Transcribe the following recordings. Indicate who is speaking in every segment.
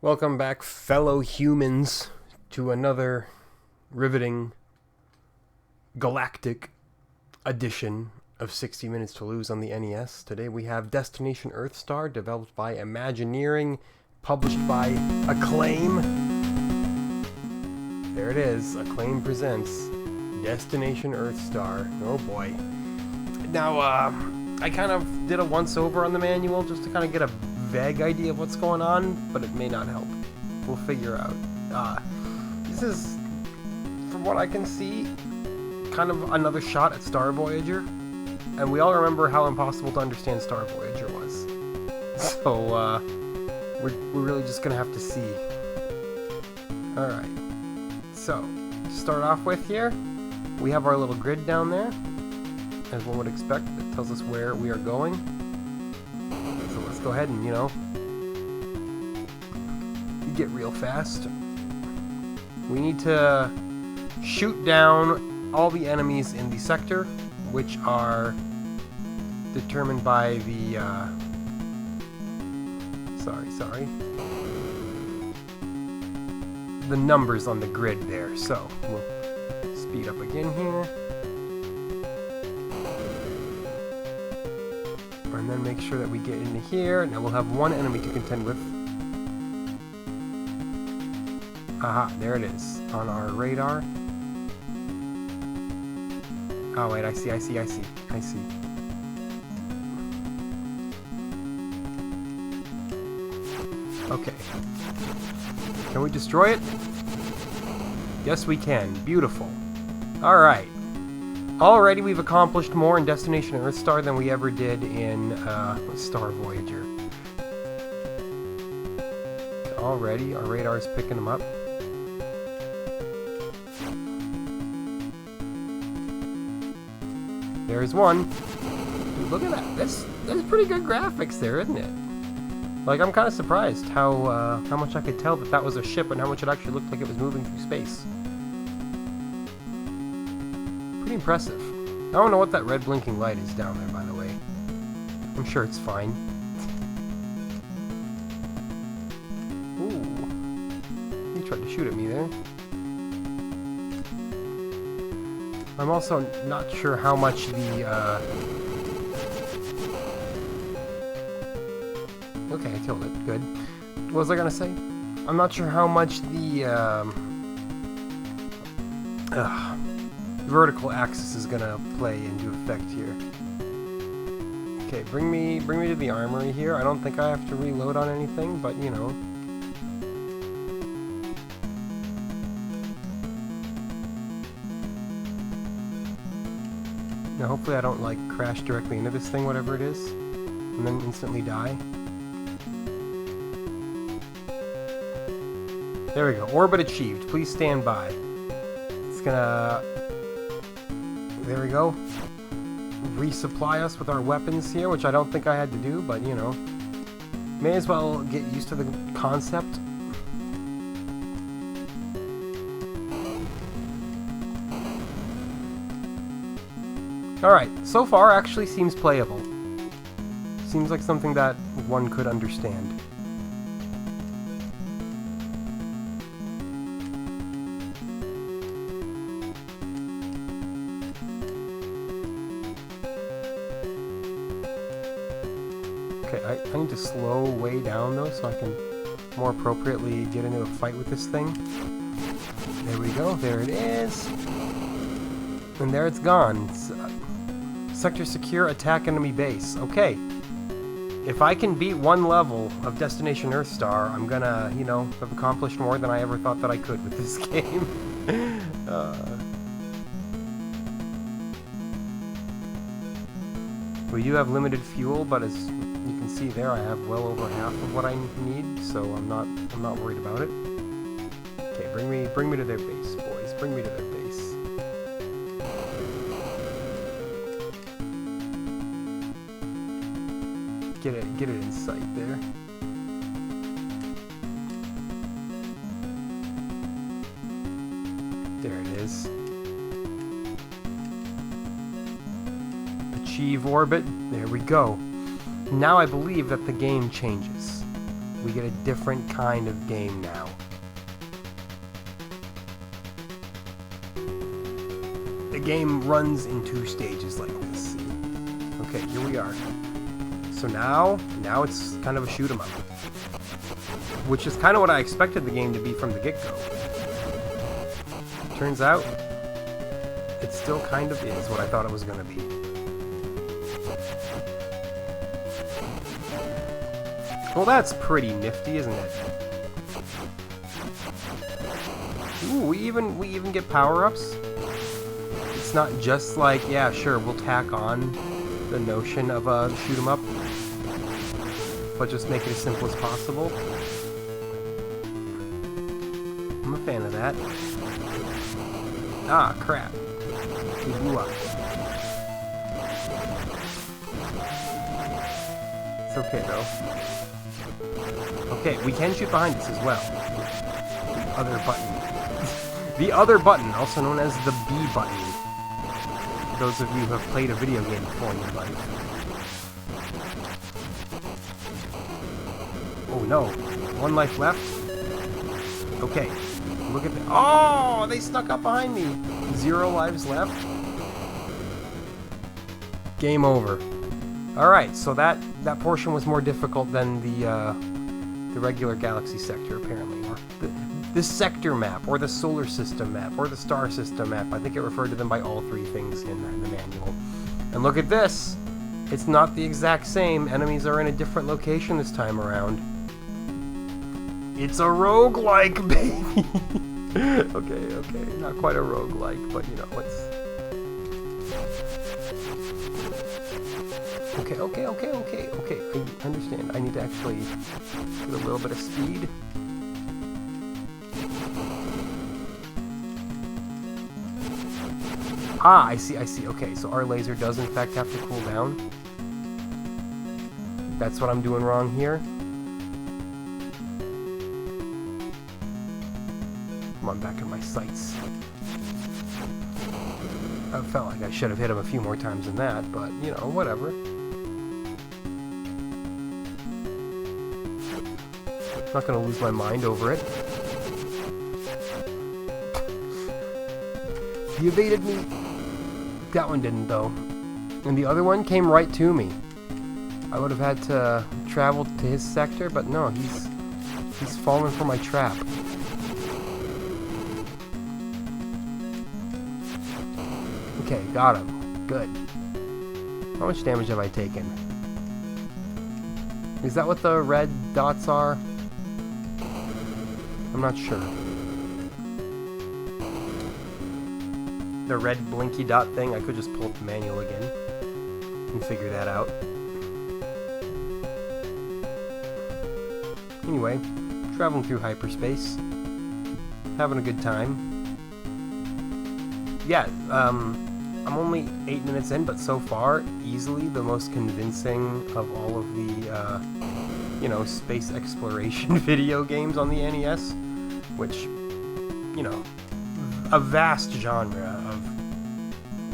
Speaker 1: Welcome back, fellow humans, to another riveting galactic edition of 60 Minutes to Lose on the NES. Today we have Destination Earthstar, developed by Imagineering, published by Acclaim. There it is, Acclaim presents Destination Earthstar. Oh boy. Now, I kind of did a once-over on the manual just to kind of get a vague idea of what's going on, but it may not help. We'll figure out. This is, from what I can see, kind of another shot at Star Voyager, and we all remember how impossible to understand Star Voyager was. So, we're really just gonna have to see. Alright, so, to start off with here, we have our little grid down there, as one would expect. It tells us where we are going. So let's go ahead and, get real fast. We need to shoot down all the enemies in the sector, which are determined by the, the numbers on the grid there. So, we'll speed up again here. And then make sure that we get into here. Now we'll have one enemy to contend with. Aha, there it is, on our radar. Oh wait, I see. Okay. Can we destroy it? Yes, we can. Beautiful. Alright. Already we've accomplished more in Destination Earthstar than we ever did in Star Voyager. Already, our radar's picking them up. There's one. Dude, look at that. That's pretty good graphics there, isn't it? Like, I'm kind of surprised how much I could tell that was a ship and how much it actually looked like it was moving through space. Pretty impressive. I don't know what that red blinking light is down there, by the way. I'm sure it's fine. Ooh. He tried to shoot at me there. I'm also not sure how much the, Okay, I killed it. Good. What was I gonna say? I'm not sure how much the, vertical axis is gonna play into effect here. Okay, bring me to the armory here. I don't think I have to reload on anything, but Now hopefully I don't like crash directly into this thing, whatever it is, and then instantly die. There we go. Orbit achieved. Please stand by. It's gonna... There we go. Resupply us with our weapons here, which I don't think I had to do, but may as well get used to the concept. Alright, so far actually seems playable. Seems like something that one could understand. Okay, I need to slow way down though so I can more appropriately get into a fight with this thing. There we go, there it is. And there it's gone. Sector secure, attack enemy base. Okay. If I can beat one level of Destination Earthstar, I'm gonna, have accomplished more than I ever thought that I could with this game. We do have limited fuel, but as you can see there, I have well over half of what I need, so I'm not worried about it. Okay, bring me to their base, boys. Bring me to their base. Get it in sight there. There it is. Achieve orbit. There we go. Now I believe that the game changes. We get a different kind of game now. The game runs in 2 stages like this. Okay, here we are. So now it's kind of a shoot 'em up, which is kind of what I expected the game to be from the get-go. Turns out, it still kind of is what I thought it was going to be. Well, that's pretty nifty, isn't it? Ooh, we even get power-ups. It's not just like, yeah, sure, we'll tack on the notion of a shoot 'em up, but just make it as simple as possible. I'm a fan of that. Ah, crap. He blew up. It's okay, though. Okay, we can shoot behind us as well. The other button. The other button, also known as the B button. For those of you who have played a video game before in your life. Oh no. 1 life left. Okay. Look at that. Oh, they snuck up behind me. 0 lives left. Game over. Alright, so that portion was more difficult than the regular galaxy sector, apparently. Or the sector map, or the solar system map, or the star system map. I think it referred to them by all 3 things in the manual. And look at this. It's not the exact same. Enemies are in a different location this time around. It's a roguelike, baby! Okay. Not quite a roguelike, but you know, it's... Okay. I understand. I need to actually get a little bit of speed. Ah, I see. Okay, so our laser does in fact have to cool down. That's what I'm doing wrong here. Come on, back in my sights. I felt like I should have hit him a few more times than that, but, you know, whatever. I'm not gonna lose my mind over it. He evaded me. That one didn't, though. And the other one came right to me. I would have had to travel to his sector, but no, he's fallen for my trap. Okay, got him. Good. How much damage have I taken? Is that what the red dots are? I'm not sure. The red blinky dot thing, I could just pull up the manual again and figure that out. Anyway, traveling through hyperspace, having a good time. Yeah, I'm only 8 minutes in, but so far, easily the most convincing of all of the, you know, space exploration video games on the NES, which, you know, a vast genre of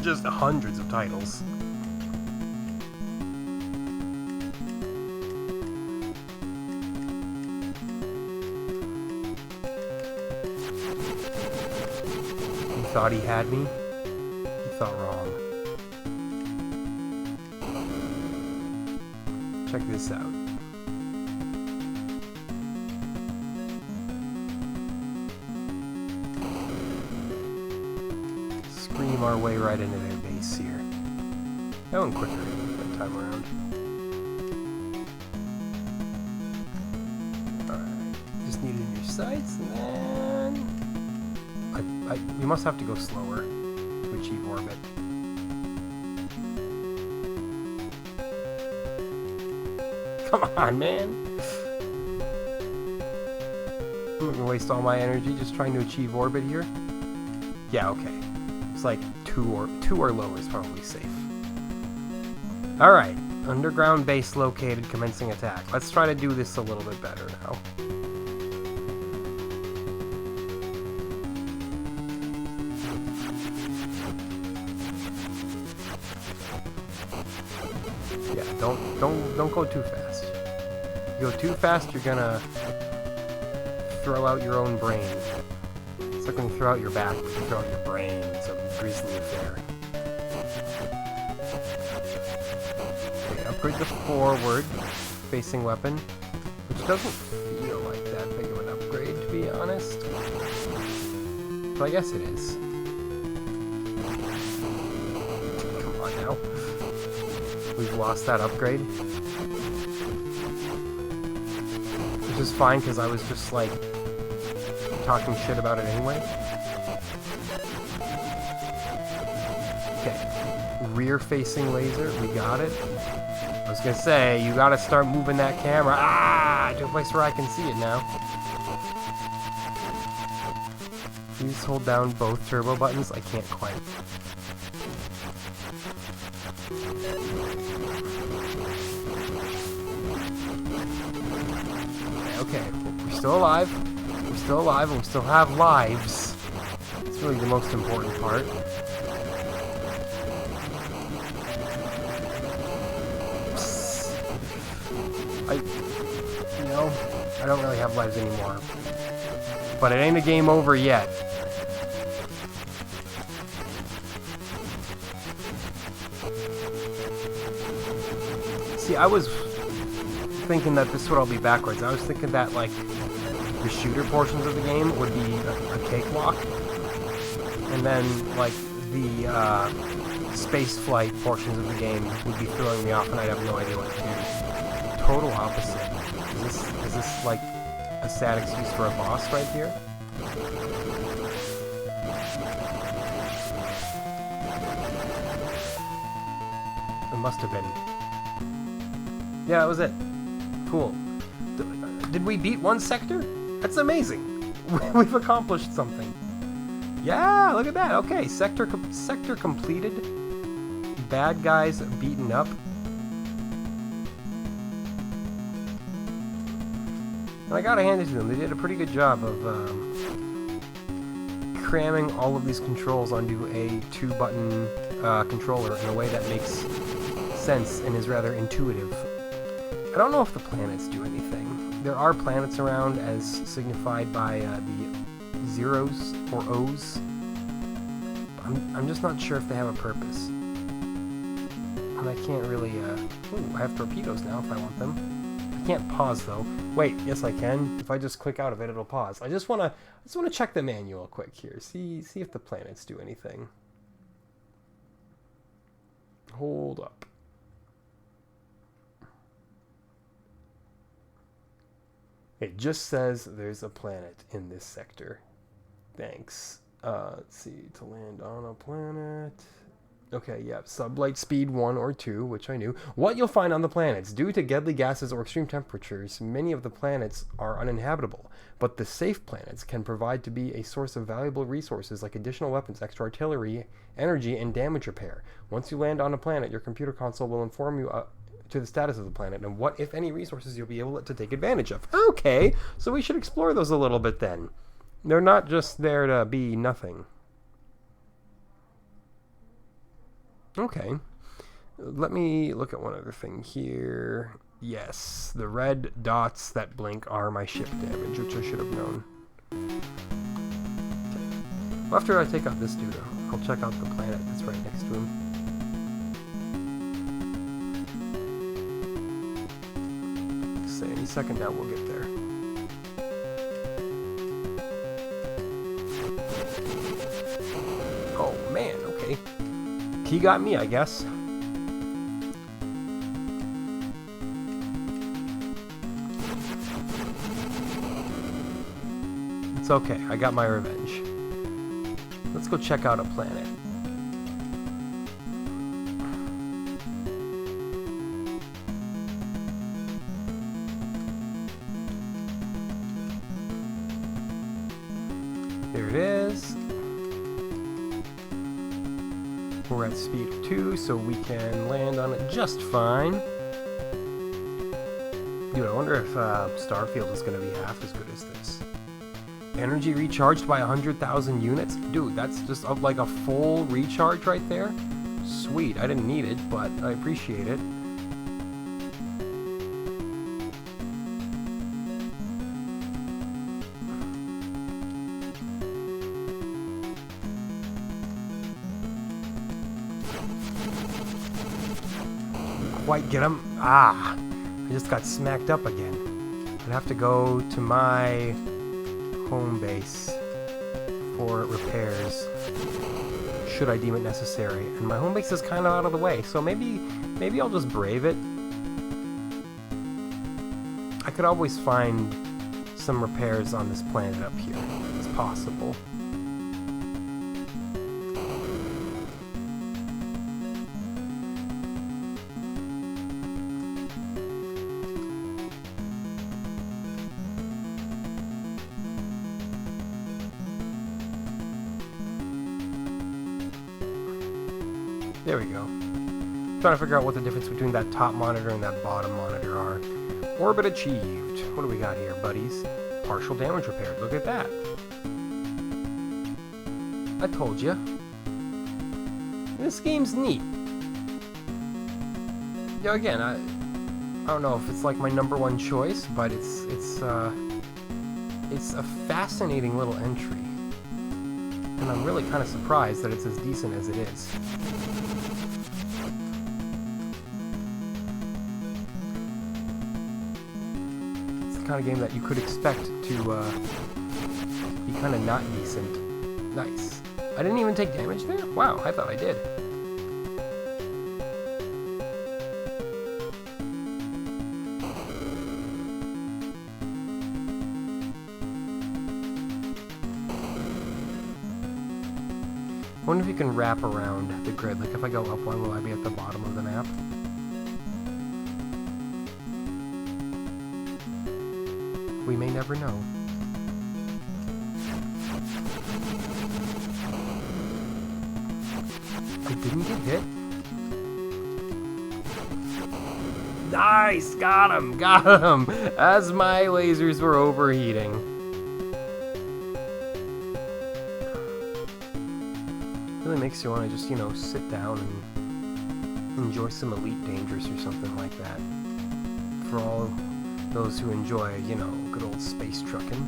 Speaker 1: just hundreds of titles. He thought he had me. He thought wrong. Check this out. Scream our way right into their base here. That went quicker that time around. Alright, just need it in your sights, and then... you must have to go slower to achieve orbit. Come on, man! I'm not gonna waste all my energy just trying to achieve orbit here. Yeah, okay. It's like 2 or lower is probably safe. Alright, underground base located, commencing attack. Let's try to do this a little bit better now. Yeah, don't go too fast. you go too fast, you're gonna throw out your own brain. It's like when you throw out your back, but you throw out your brain. It's a grisly affair. Okay, upgrade the forward facing weapon, which doesn't feel like that big of an upgrade, to be honest. But I guess it is. Come on now. We've lost that upgrade. Which is fine, because I was just, like, talking shit about it anyway. Okay. Rear-facing laser, we got it. I was gonna say, you gotta start moving that camera, to a place where I can see it now. Please hold down both turbo buttons. I can't quite. Okay, we're still alive. We're still alive, and we still have lives. It's really the most important part. I don't really have lives anymore. But it ain't a game over yet. See, I was thinking that this would all be backwards. I was thinking that, like, the shooter portions of the game would be a cakewalk. And then, like, the space flight portions of the game would be throwing me off and I'd have no idea what to do. Total opposite. Is this like a sad excuse for a boss right here? It must have been. Yeah, that was it. Cool. Did we beat one sector? That's amazing. We've accomplished something. Yeah, look at that. Okay, sector completed. Bad guys beaten up. And I gotta hand it to them. They did a pretty good job of cramming all of these controls onto a 2-button controller in a way that makes sense and is rather intuitive. I don't know if the planets do anything. There are planets around, as signified by the zeros or O's. I'm just not sure if they have a purpose. And I can't really, ooh, I have torpedoes now if I want them. I can't pause though. Wait, yes I can. If I just click out of it, it'll pause. I just wanna check the manual quick here. See if the planets do anything. Hold up. It just says there's a planet in this sector. Thanks. Let's see, to land on a planet. Okay, yeah, sublight speed 1 or 2, which I knew. What you'll find on the planets. Due to deadly gases or extreme temperatures, many of the planets are uninhabitable, but the safe planets can provide to be a source of valuable resources like additional weapons, extra artillery, energy, and damage repair. Once you land on a planet, your computer console will inform you to the status of the planet and what, if any, resources you'll be able to take advantage of. Okay, so we should explore those a little bit then. They're not just there to be nothing. Okay, let me look at one other thing here. Yes, the red dots that blink are my ship damage, which I should have known. Okay. Well, after I take out this dude, I'll check out the planet that's right next to him. Say any second now we'll get there. Oh man, okay. He got me, I guess. It's okay, I got my revenge. Let's go check out a planet. There it is. We're at speed 2, so we can land on it just fine. Dude, I wonder if Starfield is going to be half as good as this. Energy recharged by 100,000 units? Dude, that's just like a full recharge right there. Sweet, I didn't need it, but I appreciate it. quite get him. Ah, I just got smacked up again. I'd have to go to my home base for repairs, should I deem it necessary. And my home base is kind of out of the way, so maybe I'll just brave it. I could always find some repairs on this planet up here. It's possible. There we go. Trying to figure out what the difference between that top monitor and that bottom monitor are. Orbit achieved. What do we got here, buddies? Partial damage repaired. Look at that. I told you. This game's neat. Yeah, again, I don't know if it's like my #1 choice, but it's a fascinating little entry. And I'm really kind of surprised that it's as decent as it is. Kind of game that you could expect to be kind of not decent. Nice. I didn't even take damage there? Wow, I thought I did. I wonder if you can wrap around the grid. Like if I go up one, will I be at the bottom of the map? We may never know. I didn't get hit. Nice! Got him! Got him! As my lasers were overheating. Really makes you want to just, you know, sit down and enjoy some Elite Dangerous or something like that. For all those who enjoy, you know, good old space trucking.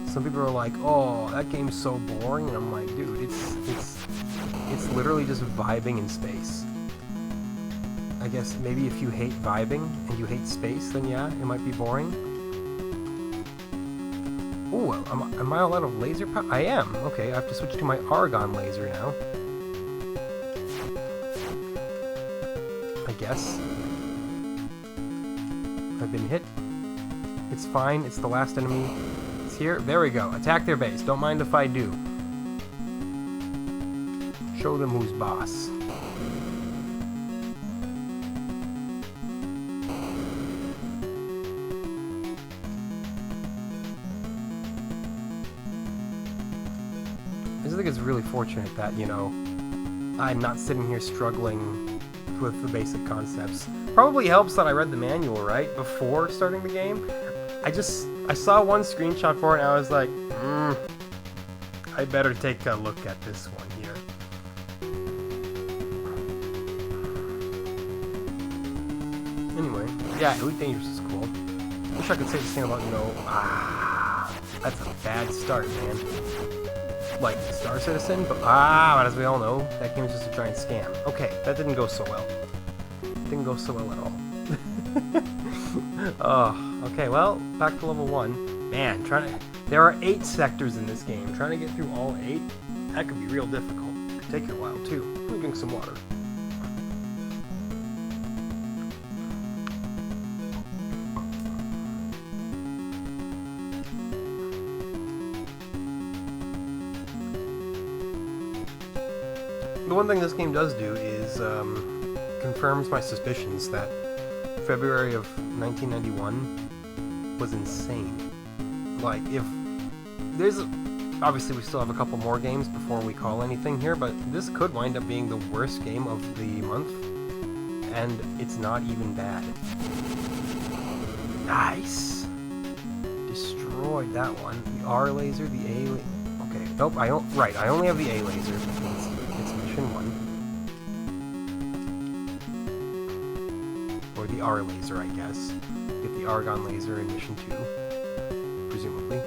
Speaker 1: Some people are like, "Oh, that game's so boring," and I'm like, "Dude, it's literally just vibing in space." I guess maybe if you hate vibing and you hate space, then yeah, it might be boring. Ooh, am I allowed a laser power? I am. Okay, I have to switch to my argon laser now. I guess. I've been hit. It's fine. It's the last enemy. It's here. There we go. Attack their base. Don't mind if I do. Show them who's boss. I just think it's really fortunate that, you know, I'm not sitting here struggling with the basic concepts. Probably helps that I read the manual, right, before starting the game. I saw one screenshot for it and I was like, I better take a look at this one here. Anyway, yeah, Elite Dangerous is cool. Wish I could say the same about, you know, that's a bad start, man. Like Star Citizen, but as we all know, that game is just a giant scam. Okay, that didn't go so well. Didn't go so well at all. Oh, okay, well, back to level 1. Man, there are 8 sectors in this game. Trying to get through all 8, that could be real difficult. Could take you a while too. Let me drink some water. The one thing this game does do is confirms my suspicions that February of 1991 was insane. Like, if there's obviously we still have a couple more games before we call anything here, but this could wind up being the worst game of the month, and it's not even bad. Nice! Destroyed that one. The R laser, the A laser. Okay, nope, I only have the A laser because it's mission 1. Or the R laser, I guess. Get the argon laser in mission 2, presumably.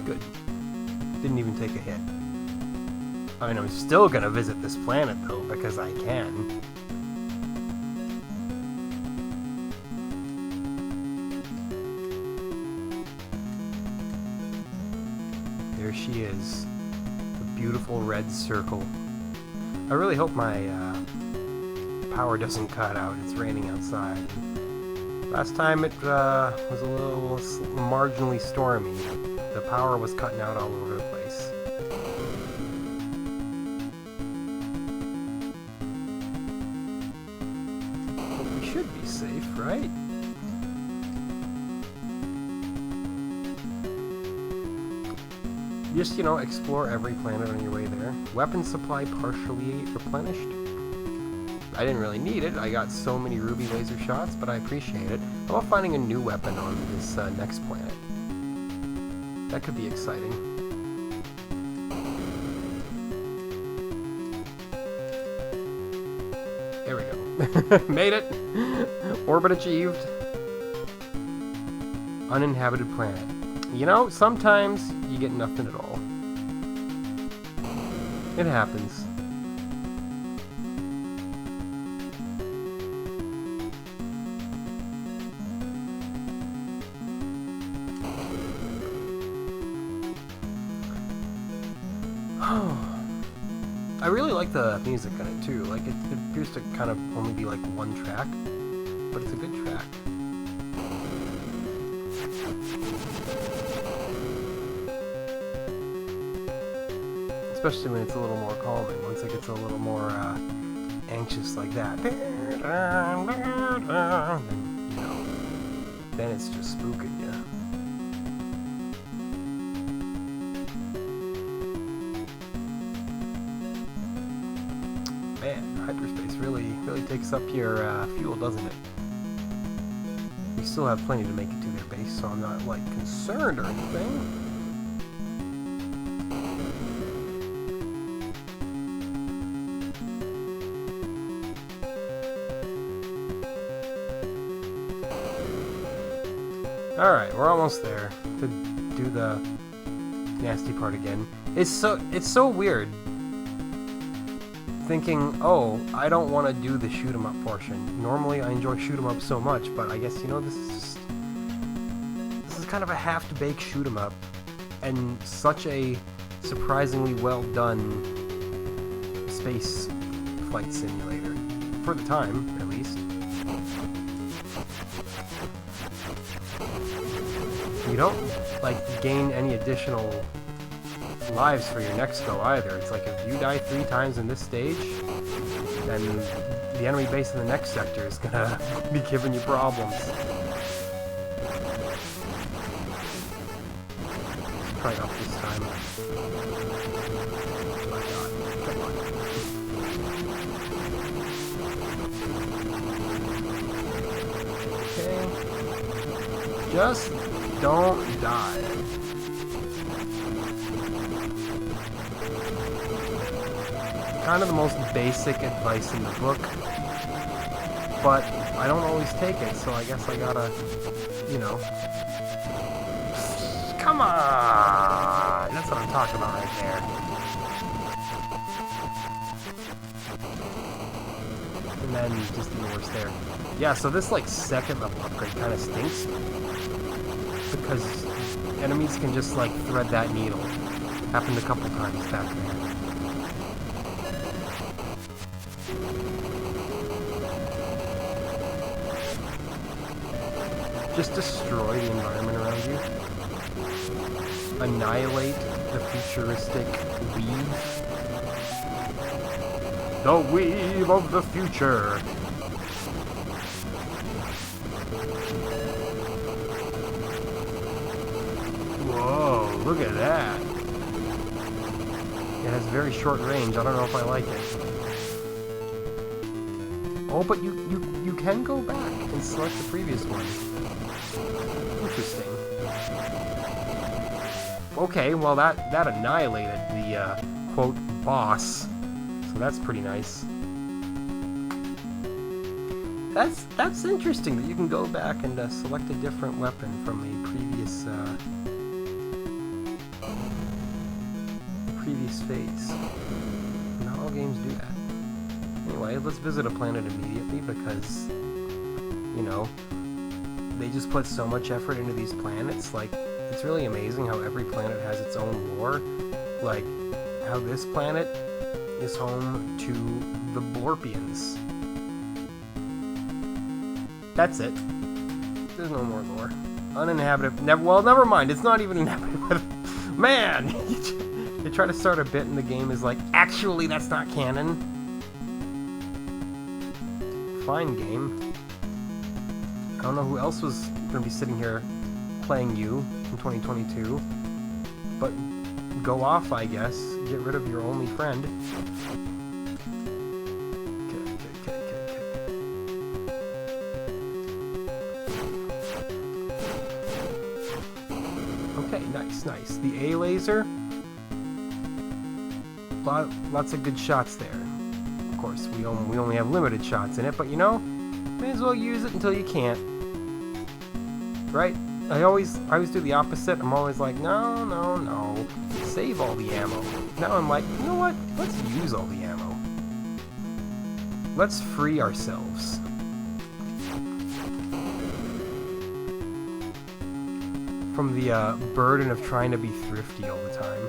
Speaker 1: Good. Didn't even take a hit. I mean, I'm still gonna visit this planet, though, because I can. There she is. The beautiful red circle. I really hope my power doesn't cut out. It's raining outside. Last time it was a little marginally stormy. The power was cutting out all over the place. But we should be safe, right? Just, you know, explore every planet on your way there. Weapon supply partially replenished. I didn't really need it. I got so many ruby laser shots, but I appreciate it. How about finding a new weapon on this next planet? That could be exciting. There we go. Made it! Orbit achieved. Uninhabited planet. You know, sometimes you get nothing at all. It happens. I really like the music in it too. Like it appears to kind of only be like one track, but it's a good track. Especially when it's a little more calming. Once it gets a little more anxious like that, then, you know, then it's just spooking you. Man, hyperspace really takes up your fuel, doesn't it? We still have plenty to make it to their base, so I'm not like concerned or anything. Alright, we're almost there to do the nasty part again. It's so weird thinking, oh, I don't want to do the shoot 'em up portion. Normally I enjoy shoot 'em up so much, but I guess, you know, this is kind of a half-baked shoot 'em up, and such a surprisingly well done space flight simulator. For the time, at least. You don't, like, gain any additional lives for your next go either. It's like if you die 3 times in this stage, then the enemy base in the next sector is gonna be giving you problems. Try up this time. Oh my god, come on. Okay. Just don't die. Kind of the most basic advice in the book, but I don't always take it, so I guess I gotta, you know. Come on! That's what I'm talking about right there. And then just the worst there. Yeah, so this like second level upgrade kind of stinks, because enemies can just like thread that needle. Happened a couple times back there. Just destroy the environment around you. Annihilate the futuristic weave. The weave of the future. Whoa, look at that. It has very short range. I don't know if I like it. Oh, but you can go back and select the previous one. Interesting. Okay, well that annihilated the quote boss, so that's pretty nice. That's interesting that you can go back and select a different weapon from a previous previous phase. Not all games do that. Anyway, let's visit a planet immediately because, you know, they just put so much effort into these planets. Like, it's really amazing how every planet has its own lore. Like, how this planet is home to the Blorpians. That's it. There's no more lore. Uninhabited. Never mind. It's not even inhabited. Man! You try to start a bit and the game is like, actually, that's not canon. Fine game. I don't know who else was going to be sitting here playing you in 2022. But go off, I guess. Get rid of your only friend. Okay, nice. The A laser. Lots of good shots there. Of course, we only have limited shots in it, but you know, may as well use it until you can't. Right? I always do the opposite. I'm always like, no. Save all the ammo. Now I'm like, you know what? Let's use all the ammo. Let's free ourselves. From the burden of trying to be thrifty all the time.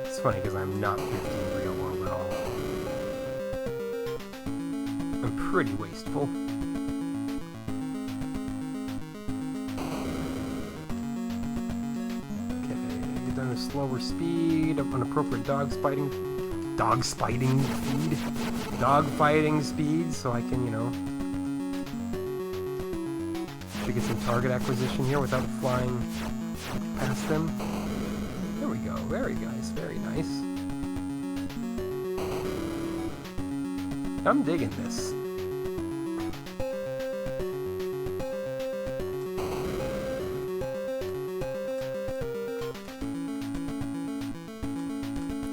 Speaker 1: It's funny because I'm not thrifty in real world at all. I'm pretty wasteful. Okay, get down to slower speed, inappropriate dog fighting speed, so I can, you know, should get some target acquisition here without flying past them. There we go. Very nice. Very nice. I'm digging this.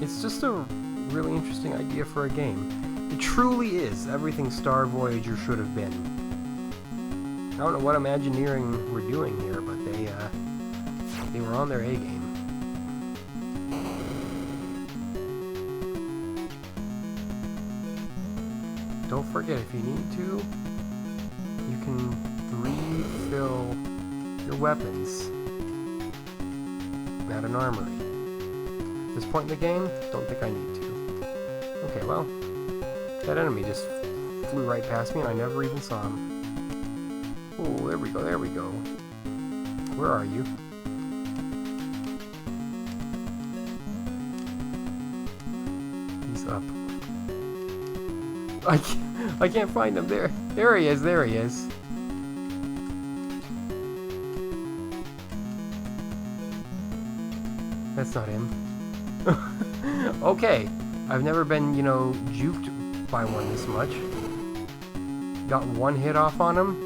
Speaker 1: It's just a really interesting idea for a game. It truly is everything Star Voyager should have been. I don't know what Imagineering we're doing here, but they were on their A game. Don't forget, if you need to, you can refill your weapons at an armory. At this point in the game, don't think I need to. Okay, well, that enemy just flew right past me and I never even saw him. Oh, there we go. Where are you? He's up. I can't find him. There he is. That's not him. Okay, I've never been, you know, juked by one this much. Got one hit off on him.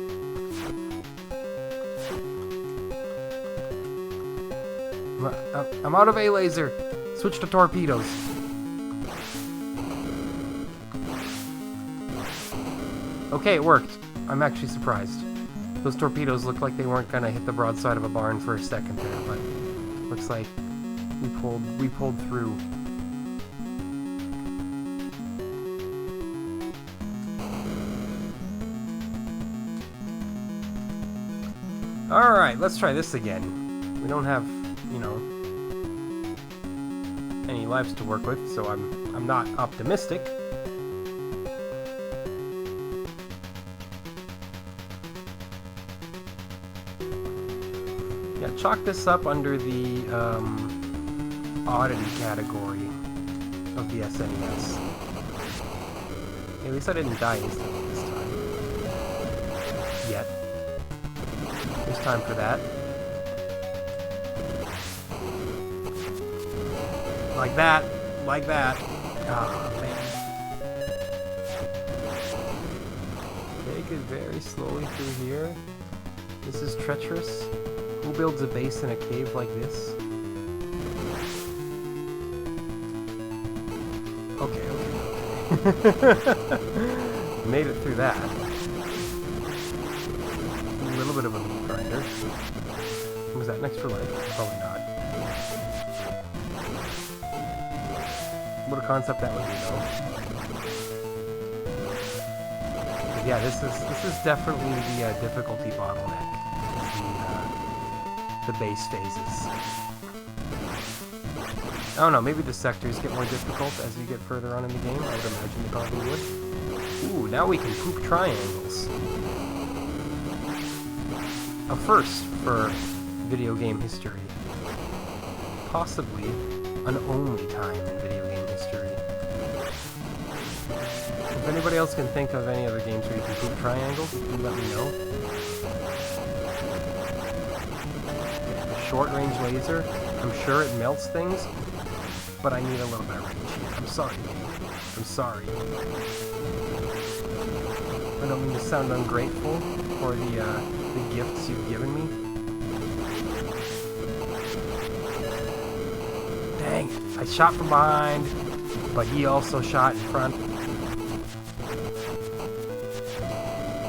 Speaker 1: I'm out of A laser. Switch to torpedoes. Okay, it worked. I'm actually surprised. Those torpedoes looked like they weren't gonna hit the broadside of a barn for a second there, but looks like we pulled through. Alright, let's try this again. We don't have, you know, any lives to work with, so I'm not optimistic. Yeah, chalk this up under the oddity category of the SNES. At least I didn't die instantly this time. Yet. There's time for that. Like that. Ah, man. Take it very slowly through here. This is treacherous. Who builds a base in a cave like this? Okay. Made it through that. A little bit of a meat grinder. Was that next for life? Probably not. what a concept that would be, though. But yeah, this is definitely the difficulty bottleneck. The base phases. I don't know, maybe the sectors get more difficult as you get further on in the game. I would imagine they probably would. Ooh, now we can poop triangles. A first for video game history. Possibly an only time in video game history. If anybody else can think of any other games where you can poop triangles, do let me know. The short-range laser, I'm sure it melts things, but I need a little bit of range here. I'm sorry. I'm sorry. I don't mean to sound ungrateful for the gifts you've given me. Dang, I shot from behind, but he also shot in front.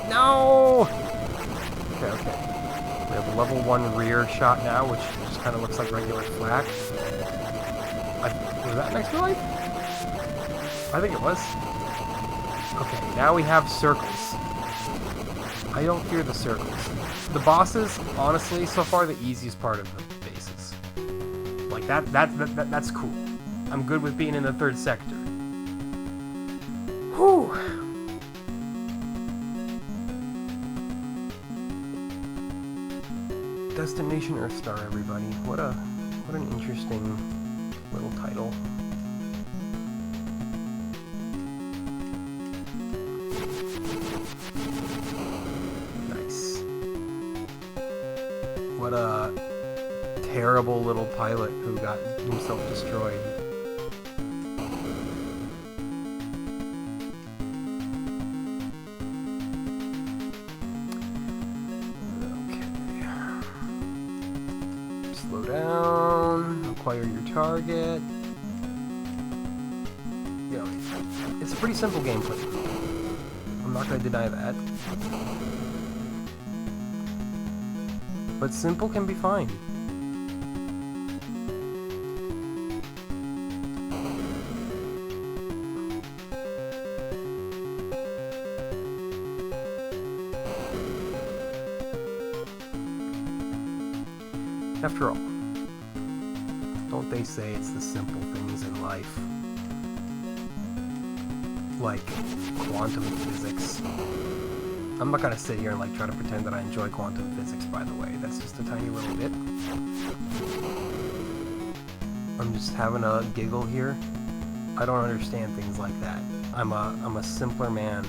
Speaker 1: No! Okay. We have a level 1 rear shot now, which just kind of looks like regular flak. Was that next to life? I think it was. Okay, now we have circles. I don't fear the circles. The bosses, honestly, so far the easiest part of the bases. Like that's cool. I'm good with being in the 3rd sector. Whew. Destination Earthstar, everybody. What an interesting little title. Nice. What a terrible little pilot who got himself destroyed. Slow down, acquire your target. You know, it's a pretty simple gameplay. I'm not going to deny that. But simple can be fine. After all, don't they say it's the simple things in life? Like quantum physics. I'm not gonna sit here and like try to pretend that I enjoy quantum physics, by the way. That's just a tiny little bit. I'm just having a giggle here. I don't understand things like that. I'm a simpler man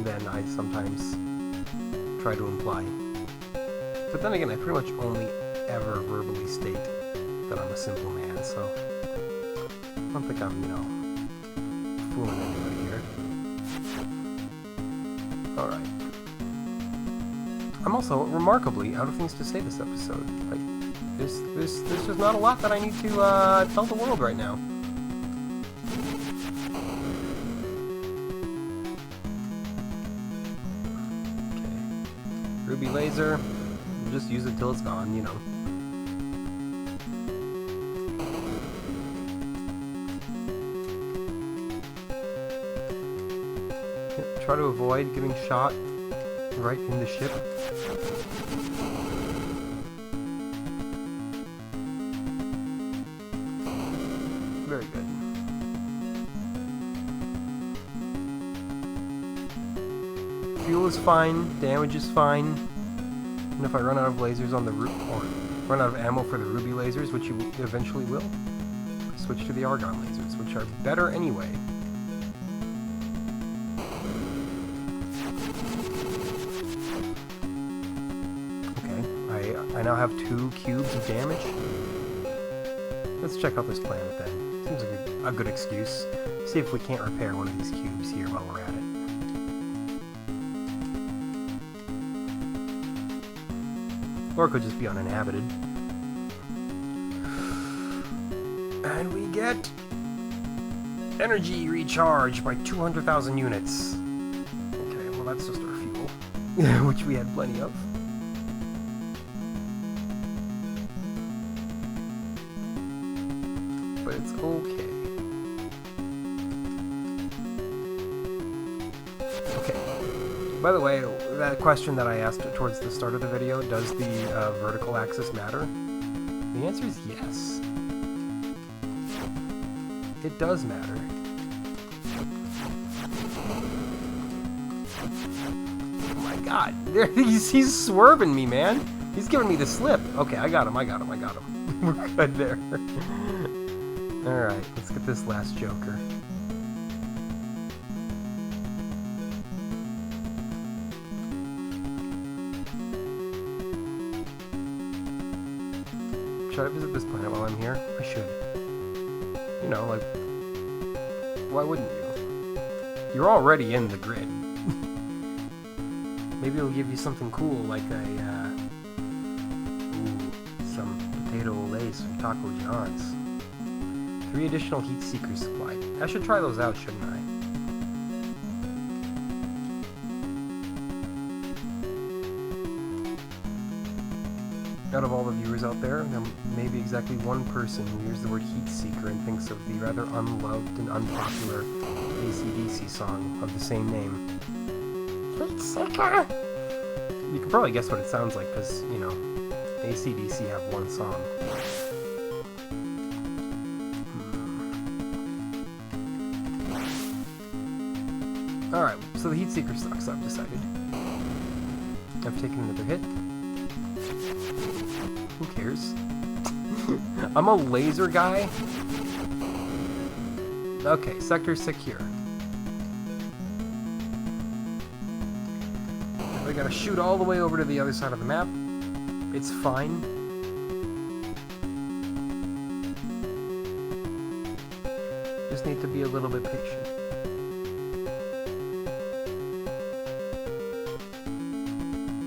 Speaker 1: than I sometimes try to imply. But then again, I pretty much only ever verbally state that I'm a simple man, so I don't think I'm, fooling anybody here. Alright. I'm also remarkably out of things to say this episode. Like, there's just not a lot that I need to tell the world right now. Okay. Ruby laser. Just use it till it's gone, you know. Try to avoid getting shot right in the ship. Very good. Fuel is fine, damage is fine. And if I run out of lasers on the or run out of ammo for the ruby lasers, which you eventually will, switch to the argon lasers, which are better anyway. Okay, I now have 2 cubes of damage. Let's check out this planet then. Seems like a good excuse. See if we can't repair one of these cubes here while we're at it. Or it could just be uninhabited. And we get energy recharge by 200,000 units. Okay, well that's just our fuel, which we had plenty of. but it's okay. Okay. By the way, that question that I asked towards the start of the video, does the vertical axis matter? The answer is yes. It does matter. Oh my god, he's swerving me, man. He's giving me the slip. Okay, I got him. We're good there. Alright, let's get this last Joker. Should I visit this planet while I'm here? I should. You know, like, why wouldn't you? You're already in the grid. Maybe it'll give you something cool, like some potato olays from Taco John's. 3 additional heat seekers supplied. I should try those out, shouldn't I? Out of all the viewers out there may be exactly one person who hears the word heat seeker and thinks of the rather unloved and unpopular AC/DC song of the same name. Heat seeker! You can probably guess what it sounds like, because, you know, AC/DC have one song. Alright, so the heat seeker sucks, I've decided. I've taken another hit. Who cares? I'm a laser guy. Okay, sector secure. I gotta shoot all the way over to the other side of the map. It's fine. Just need to be a little bit patient.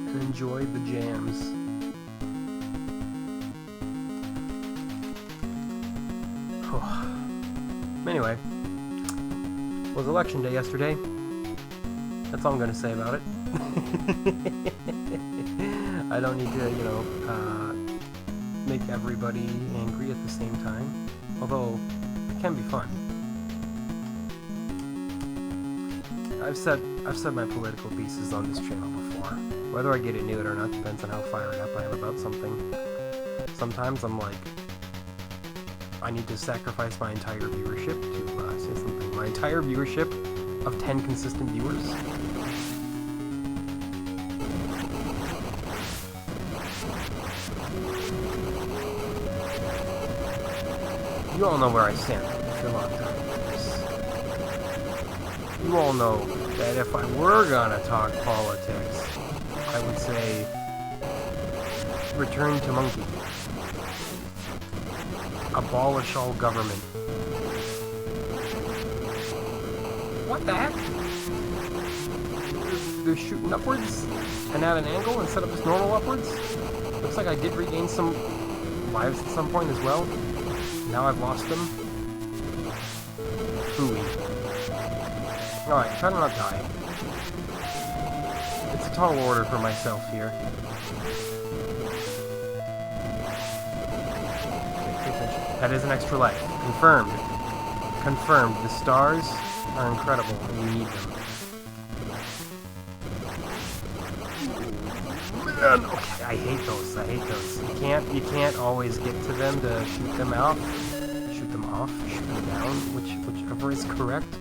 Speaker 1: And enjoy the jams. Anyway, it was election day yesterday. That's all I'm going to say about it. I don't need to, you know, make everybody angry at the same time. Although, it can be fun. I've said my political pieces on this channel before. Whether I get into it or not depends on how fired up I am about something. Sometimes I'm like, I need to sacrifice my entire viewership to say something. My entire viewership of 10 consistent viewers. You all know where I stand for a long time. You all know that if I were gonna talk politics, I would say return to monkey. Abolish all government. What the heck? They're shooting upwards and at an angle instead of just normal upwards? Looks like I did regain some lives at some point as well. Now I've lost them. Phooey. Alright, try to not die. It's a tall order for myself here. That is an extra life. Confirmed. Confirmed. The stars are incredible and you need them. Man, okay, I hate those. You can't always get to them to shoot them out. Shoot them off, shoot them down, whichever is correct.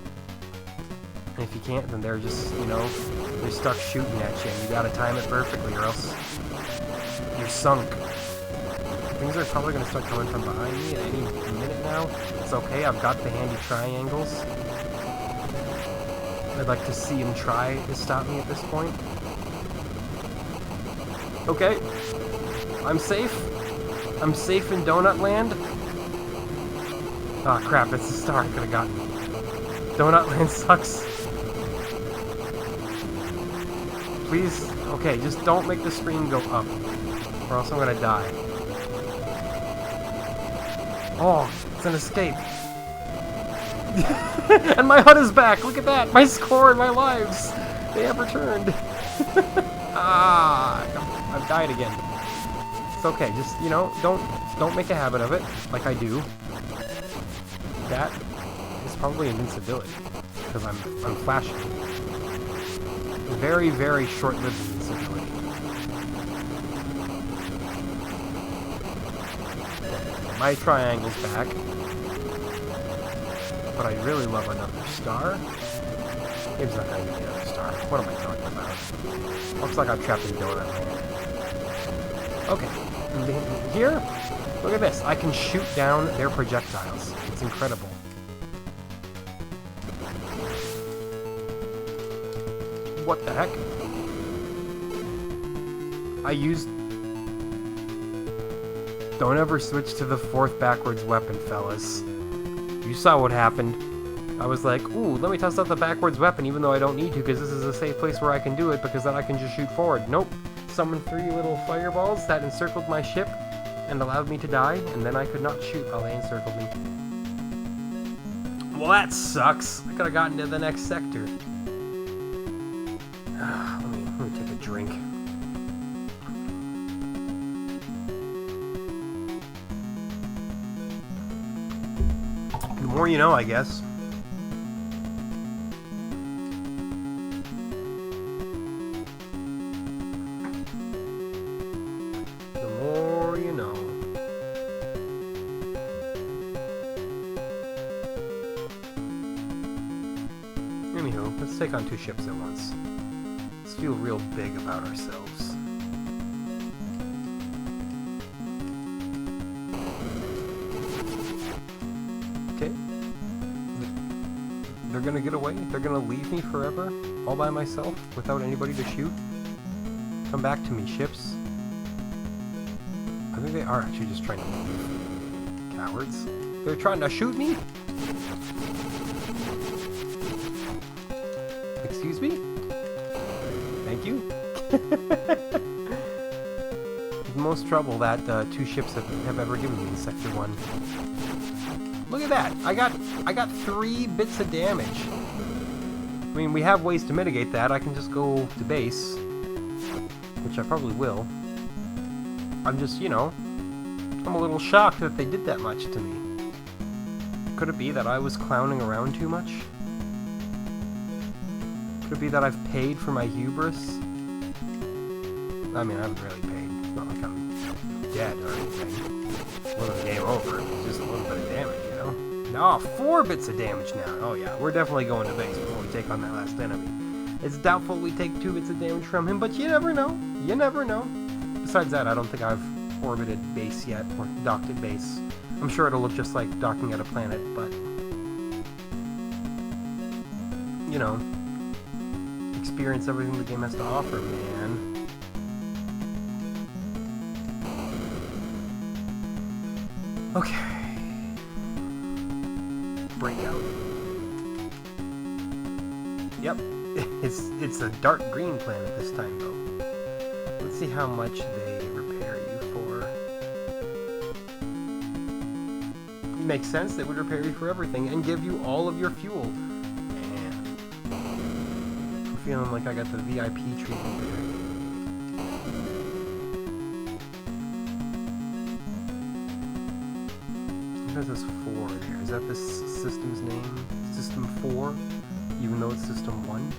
Speaker 1: And if you can't, then they're just, you know, they're stuck shooting at you and you gotta time it perfectly or else you're sunk. Things are probably going to start coming from behind me at any minute now. It's okay, I've got the handy triangles. I'd like to see him try to stop me at this point. Okay. I'm safe. I'm safe in Donut Land. Ah, crap, that's the star I could have gotten. Donut Land sucks. Please, okay, just don't make the screen go up, or else I'm going to die. Oh, it's an escape. And my HUD is back. Look at that. My score and my lives. They have returned. I've died again. It's okay. Just, you know, don't make a habit of it, like I do. that is probably invincibility, because I'm flashing. Very, very short-lived invincibility. My triangle's back, but I'd really love another star. Game's not gonna give me another star. What am I talking about? Looks like I'm trapped in donut land. Okay, here, look at this. I can shoot down their projectiles. It's incredible. What the heck? I used... Don't ever switch to the fourth backwards weapon, fellas. You saw what happened. I was like, ooh, let me test out the backwards weapon, even though I don't need to, because this is a safe place where I can do it, because then I can just shoot forward. Nope. Summoned 3 little fireballs that encircled my ship and allowed me to die, and then I could not shoot while they encircled me. Well, that sucks. I could have gotten to the next sector. Let me take a drink. The more you know, I guess. The more you know. Anywho, let's take on 2 ships at once. Let's feel real big about ourselves. Okay. They're gonna get away? They're gonna leave me forever? All by myself? Without anybody to shoot? Come back to me, ships. I think they are actually just trying to leave. Cowards. They're trying to shoot me? Excuse me? Thank you. The most trouble that 2 ships have ever given me in Sector 1. Look at that! I got 3 bits of damage. I mean, we have ways to mitigate that. I can just go to base, which I probably will. I'm just, you know, I'm a little shocked that they did that much to me. Could it be that I was clowning around too much? Could it be that I've paid for my hubris? I mean, I haven't really paid. It's not like I'm dead or anything. It wasn't game over. It was just a little bit of damage, you know? No, 4 bits of damage now. Oh yeah, we're definitely going to base before we take on that last enemy. It's doubtful we take 2 bits of damage from him, but you never know. You never know. Besides that, I don't think I've orbited base yet, or docked at base. I'm sure it'll look just like docking at a planet, but... You know... Experience everything the game has to offer, man. Okay. Breakout. Yep. It's a dark green planet this time, though. Let's see how much they repair you for. It makes sense. They would repair you for everything and give you all of your fuel. Man. I'm feeling like I got the VIP treatment there. What is this 4 there? Is that this system's name? System 4? Even though it's System 1?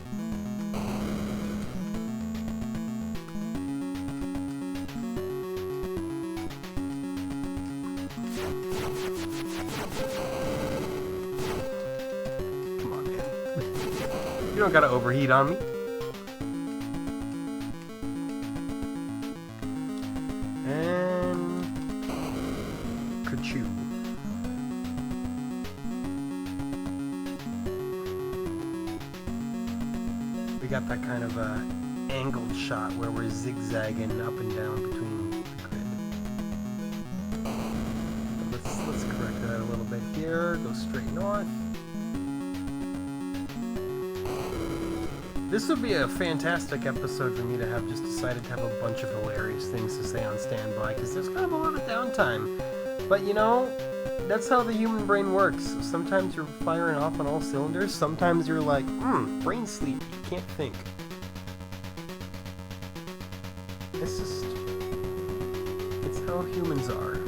Speaker 1: Come on, man. You don't gotta overheat on me. And... Ka-choo. We got that kind of angled shot where we're zigzagging up and down between the grid. Let's correct that a little bit here. Go straight north. This would be a fantastic episode for me to have just decided to have a bunch of hilarious things to say on standby, because there's kind of a lot of downtime. But you know, that's how the human brain works. Sometimes you're firing off on all cylinders, sometimes you're like, brain sleep, you can't think. It's just... it's how humans are.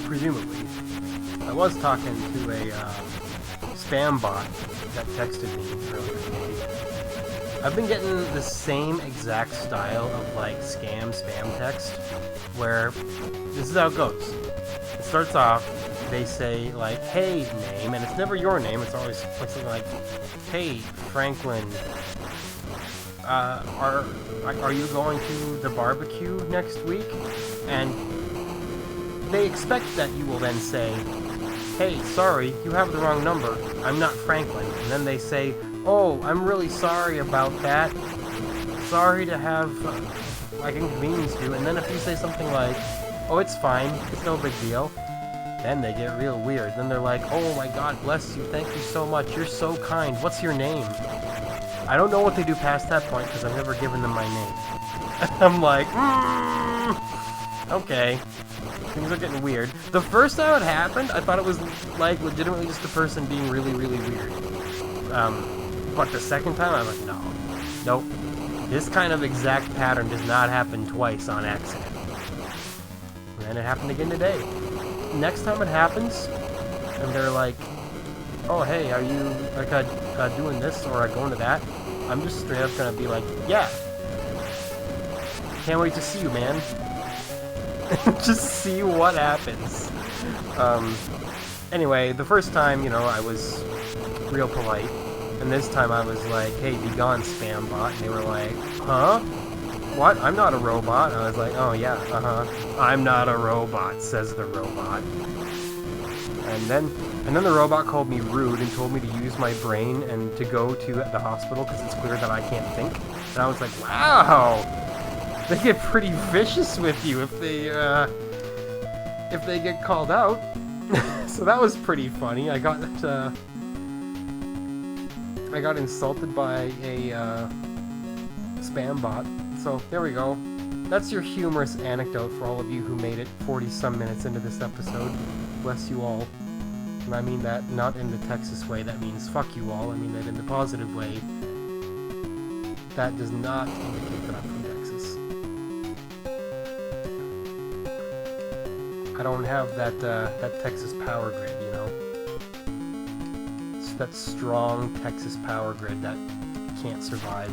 Speaker 1: Presumably. I was talking to a spam bot that texted me earlier today. I've been getting the same exact style of like spam text, where this is how it goes. It starts off, they say like, "Hey, name," and it's never your name. It's always something like, "Hey, Franklin, are you going to the barbecue next week?" And they expect that you will then say, "Hey, sorry, you have the wrong number. I'm not Franklin." And then they say, "Oh, I'm really sorry about that. Sorry to have like inconvenienced you." And then if you say something like, "Oh, it's fine. It's no big deal," then they get real weird. Then they're like, "Oh my God, bless you. Thank you so much. You're so kind. What's your name?" I don't know what they do past that point because I've never given them my name. I'm like, okay. Things are getting weird. The first time it happened, I thought it was like legitimately just the person being really, really weird. But the second time, I'm like, nope. This kind of exact pattern does not happen twice on accident. And then it happened again today. Next time it happens, and they're like, "Oh, hey, are you like doing this or going to that?" I'm just straight up gonna be like, "Yeah. Can't wait to see you, man." Just see what happens. Anyway, the first time, I was real polite, and this time I was like, "Hey, be gone, spam bot," and they were like, "Huh? What? I'm not a robot." And I was like, "Oh yeah, I'm not a robot," says the robot. And then the robot called me rude and told me to use my brain and to go to the hospital because it's clear that I can't think. And I was like, wow, they get pretty vicious with you if they get called out. So that was pretty funny. I got insulted by a spam bot. So there we go. That's your humorous anecdote for all of you who made it 40-some minutes into this episode. Bless you all. And I mean that not in the Texas way, that means fuck you all. I mean that in the positive way. That does not indicate that I'm from Texas. I don't have that Texas power grid, It's that strong Texas power grid that can't survive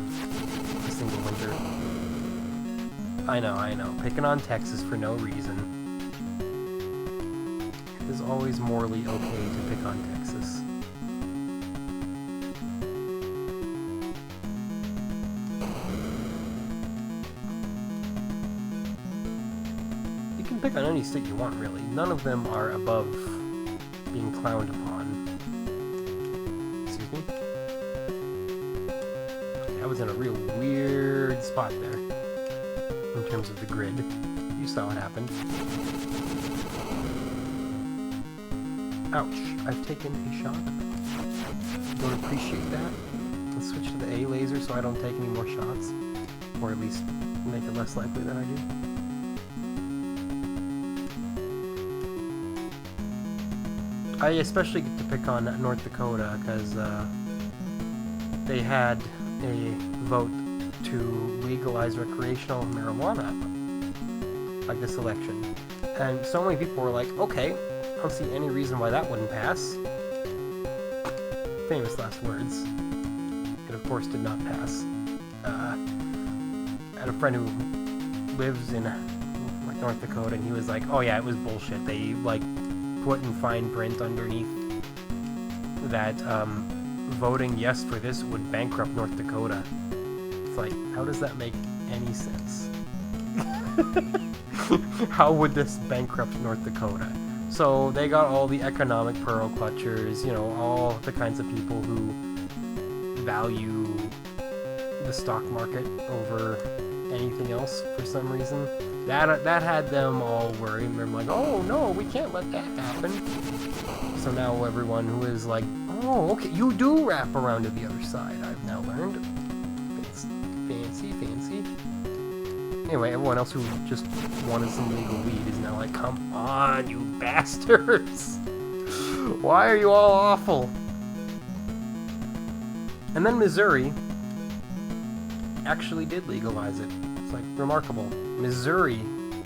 Speaker 1: a single winter. I know. Picking on Texas for no reason. It is always morally okay to pick on Texas. You can pick on any state you want, really. None of them are above being clowned upon. Excuse me? Okay, I was in a real weird spot there. In terms of the grid. You saw what happened. Ouch. I've taken a shot. Don't appreciate that. Let's switch to the A laser so I don't take any more shots. Or at least make it less likely that I do. I especially get to pick on North Dakota because they had a vote to legalize recreational marijuana, like this election. And so many people were like, okay, I don't see any reason why that wouldn't pass. Famous last words. It of course did not pass. I had a friend who lives in like North Dakota, and he was like, oh yeah, it was bullshit. They like put in fine print underneath that voting yes for this would bankrupt North Dakota. It's like, how does that make any sense? How would this bankrupt North Dakota? So they got all the economic pearl clutchers, all the kinds of people who value the stock market over anything else for some reason. That had them all worried, and they're like, oh no, we can't let that happen. So now everyone who is like, oh, okay, you do wrap around to the other side, I've now learned. Fancy. Anyway, everyone else who just wanted some legal weed is now like, come on, you bastards! Why are you all awful? And then Missouri actually did legalize it. It's like remarkable. Missouri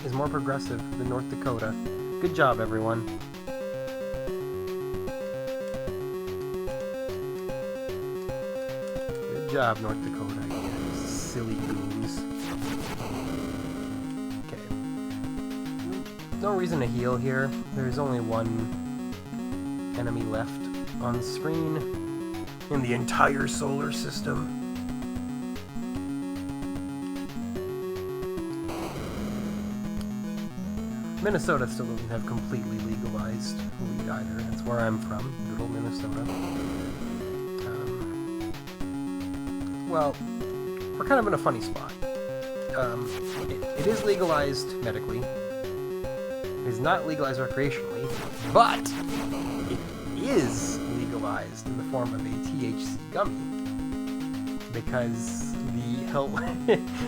Speaker 1: is more progressive than North Dakota. Good job, everyone. job, North Dakota. You silly goons. Okay. No reason to heal here. There's only one enemy left on the screen in the entire solar system. Minnesota still doesn't have completely legalized weed either. That's where I'm from, little Minnesota. Well, we're kind of in a funny spot. It is legalized medically. It is not legalized recreationally, but it is legalized in the form of a THC gummy. Because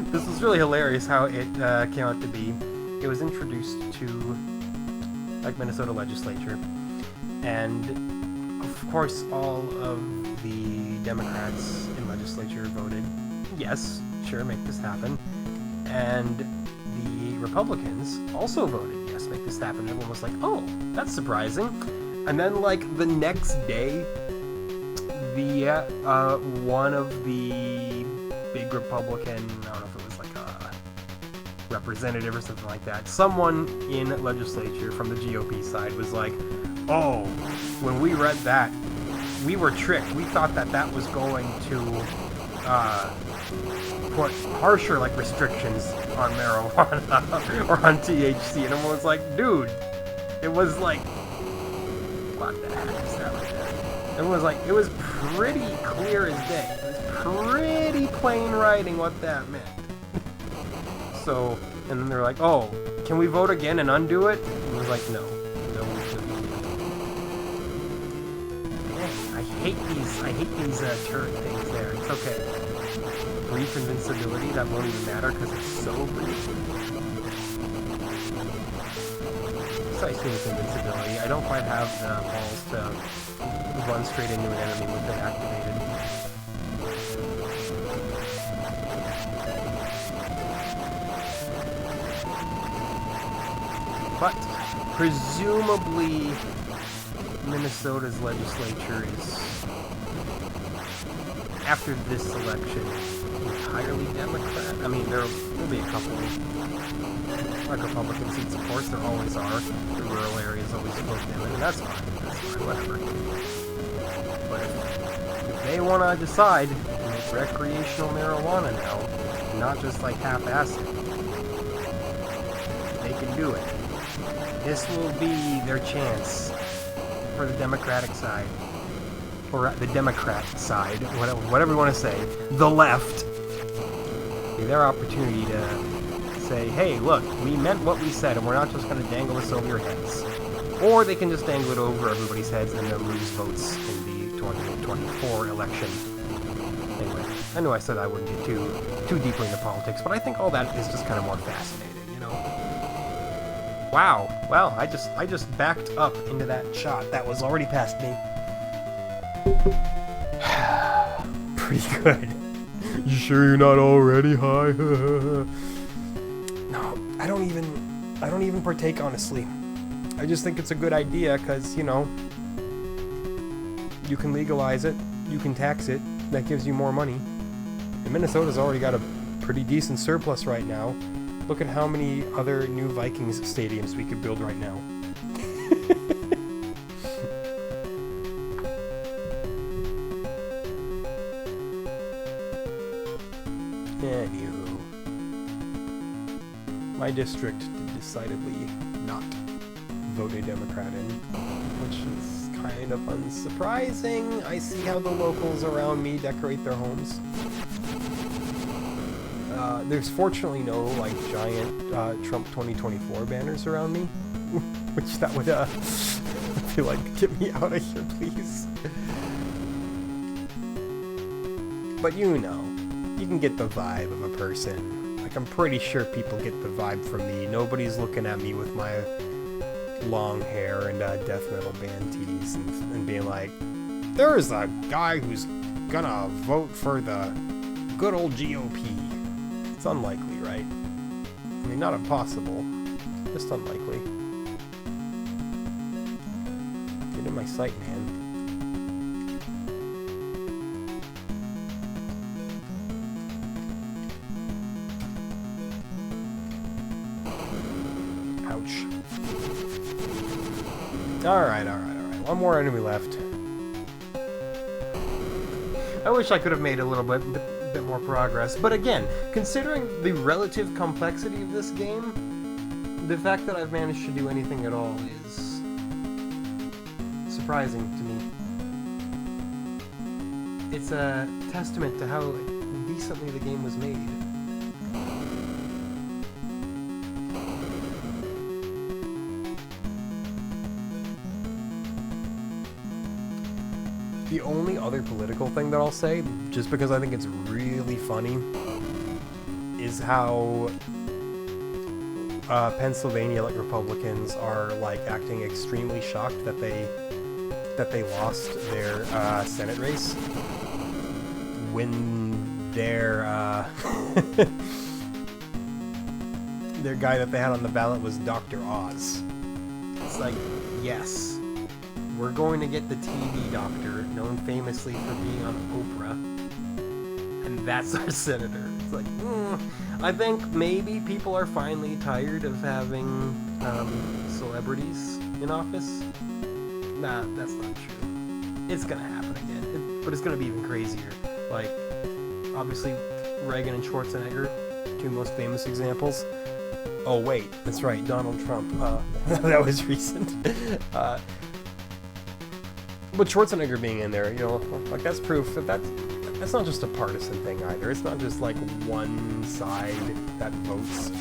Speaker 1: this was really hilarious how it came out to be. It was introduced to Minnesota legislature, and of course all of the Democrats in legislature voted yes, sure, make this happen, and the Republicans also voted yes, make this happen. Everyone was like, oh, that's surprising. And then the next day, the one of the big Republican, I don't know if it was representative or something like that, someone in legislature from the GOP side was like, oh, when we read that, we were tricked. We thought that was going to put harsher restrictions on marijuana or on THC, and everyone was like, dude, it was what the heck is that right there? Everyone was like, it was pretty clear as day. It was pretty plain writing what that meant. So, and then they're like, oh, can we vote again and undo it? And I was like, no, we shouldn't. Man, I hate these turret things there. It's okay. Brief invincibility, that won't even matter because it's so brief. Besides invincibility, I don't quite have the balls to run straight into an enemy with it activated. But presumably Minnesota's legislature is, after this election, entirely Democrat. I mean, there'll be a couple Republican seats, of course, there always are. The rural areas always vote them, and that's fine, whatever. But if they want to decide to make recreational marijuana now, not just half-assed, they can do it. This will be their chance for the Democratic side, or the Democrat side, whatever you want to say, the left. Be their opportunity to say, hey, look, we meant what we said, and we're not just going to dangle this over your heads. Or they can just dangle it over everybody's heads and they'll lose votes in the 2024 election. Anyway, I know I said I wouldn't get too deeply into politics, but I think all that is just kind of more fascinating, you know? Wow, well, I just backed up into that shot that was already past me. Pretty good. You sure you're not already high? No, I don't even partake, honestly. I just think it's a good idea because, you know, you can legalize it, you can tax it, that gives you more money. And Minnesota's already got a pretty decent surplus right now. Look at how many other new Vikings stadiums we could build right now. Anywho, my district did decidedly not vote a Democrat in, which is kind of unsurprising. I see how the locals around me decorate their homes. There's fortunately no, like, giant Trump 2024 banners around me, which that would, I feel like, get me out of here, please. But you know, you can get the vibe of a person. Like, I'm pretty sure people get the vibe from me. Nobody's looking at me with my long hair and death metal band tees and being like, there's a guy who's gonna vote for the good old GOP. It's unlikely, right? I mean, not impossible, just unlikely. Get in my sight, man. Ouch. Alright. One more enemy left. I wish I could have made a little bit more progress. But again, considering the relative complexity of this game, the fact that I've managed to do anything at all is surprising to me. It's a testament to how decently the game was made. The only other political thing that I'll say, just because I think it's really funny, is how Pennsylvania Republicans are like acting extremely shocked that they lost their Senate race when their their guy that they had on the ballot was Dr. Oz. It's like, yes. We're going to get the TV doctor, known famously for being on Oprah, and that's our senator. It's like, I think maybe people are finally tired of having celebrities in office. Nah, that's not true. It's gonna happen again, but it's gonna be even crazier. Like, obviously, Reagan and Schwarzenegger, two most famous examples. Oh wait, that's right, Donald Trump. That was recent. But Schwarzenegger being in there, you know, like that's proof that that's not just a partisan thing either. It's not just like one side that votes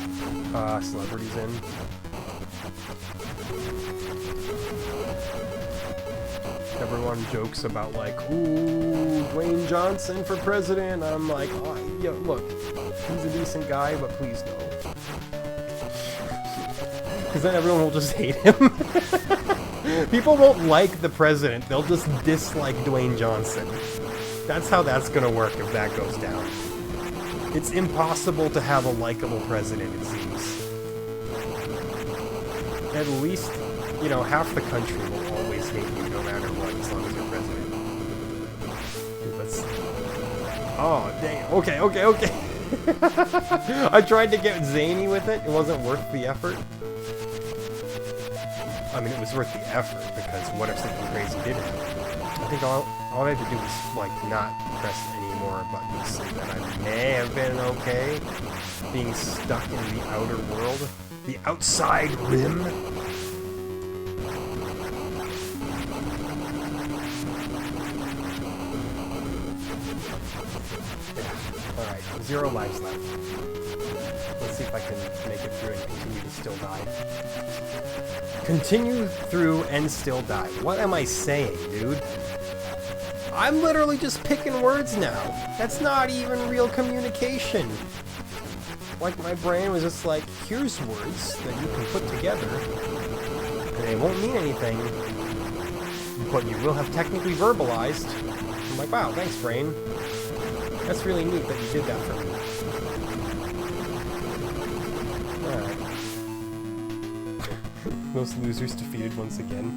Speaker 1: celebrities in. Everyone jokes about like, ooh, Dwayne Johnson for president. I'm like, oh, yeah, look, he's a decent guy, but please no. Because then everyone will just hate him. People won't like the president, they'll just dislike Dwayne Johnson. That's how that's gonna work if that goes down. It's impossible to have a likable president, it seems. At least, you know, half the country will always hate you no matter what, as long as you're president. Dude, let's... Oh, dang. Okay. I tried to get zany with it, it wasn't worth the effort. I mean, it was worth the effort, because what if something crazy did happen? I think all I had to do was, like, not press any more buttons, and then I may have been okay being stuck in the outer world. The outside rim? Alright, 0 lives left. Let's see if I can make it through and continue to still die. Continue through and still die. What am I saying, dude? I'm literally just picking words now. That's not even real communication. Like, my brain was just like, here's words that you can put together, and they won't mean anything, but you will have technically verbalized. I'm like, wow, thanks, brain. That's really neat that you did that for me. Alright. Most losers defeated once again.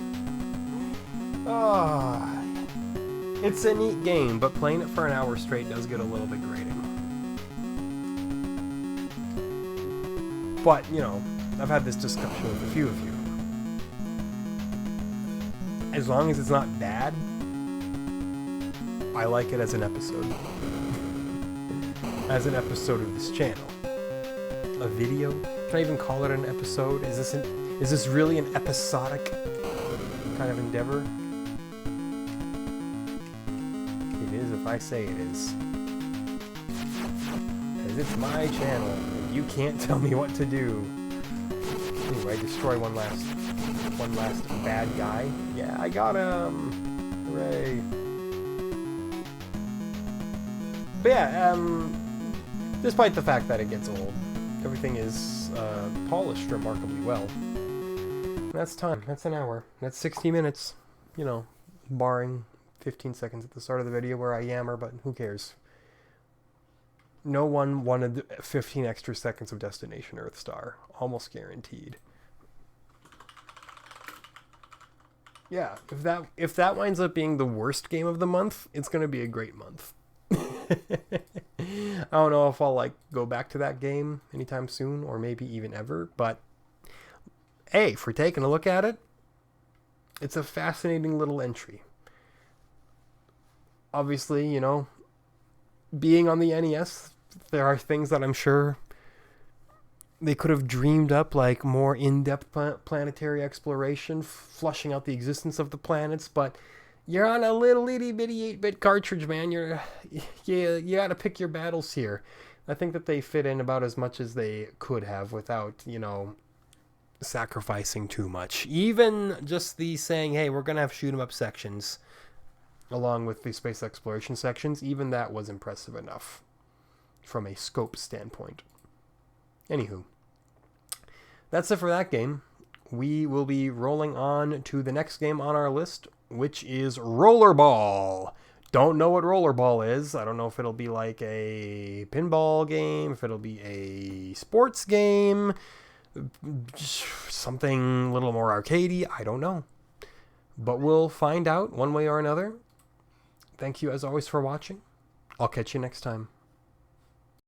Speaker 1: It's a neat game, but playing it for an hour straight does get a little bit grating. But, you know, I've had this discussion with a few of you. As long as it's not bad, I like it as an episode. As an episode of this channel. A video? Can I even call it an episode? Is this really an episodic kind of endeavor? It is if I say it is. Because it's my channel, and you can't tell me what to do. Anyway, destroy one last bad guy. Yeah, I got him! Hooray. But yeah, despite the fact that it gets old, everything is polished remarkably well. That's time. That's an hour. That's 60 minutes. You know, barring 15 seconds at the start of the video where I yammer, but who cares? No one wanted 15 extra seconds of Destination Earthstar. Almost guaranteed. Yeah, if that winds up being the worst game of the month, it's going to be a great month. I don't know if I'll like go back to that game anytime soon, or maybe even ever, but hey, for taking a look at it, it's a fascinating little entry. Obviously, you know, being on the NES, there are things that I'm sure they could have dreamed up, like more in-depth planetary exploration, flushing out the existence of the planets, but you're on a little itty bitty 8-bit cartridge, man. You gotta pick your battles here. I think that they fit in about as much as they could have without, you know, sacrificing too much. Even just the saying, hey, we're gonna have shoot 'em up sections along with the space exploration sections, even that was impressive enough from a scope standpoint. Anywho, that's it for that game. We will be rolling on to the next game on our list, which is Rollerball. Don't know what Rollerball is. I don't know if it'll be like a pinball game, if it'll be a sports game, something a little more arcadey. I don't know. But we'll find out one way or another. Thank you as always for watching. I'll catch you next time.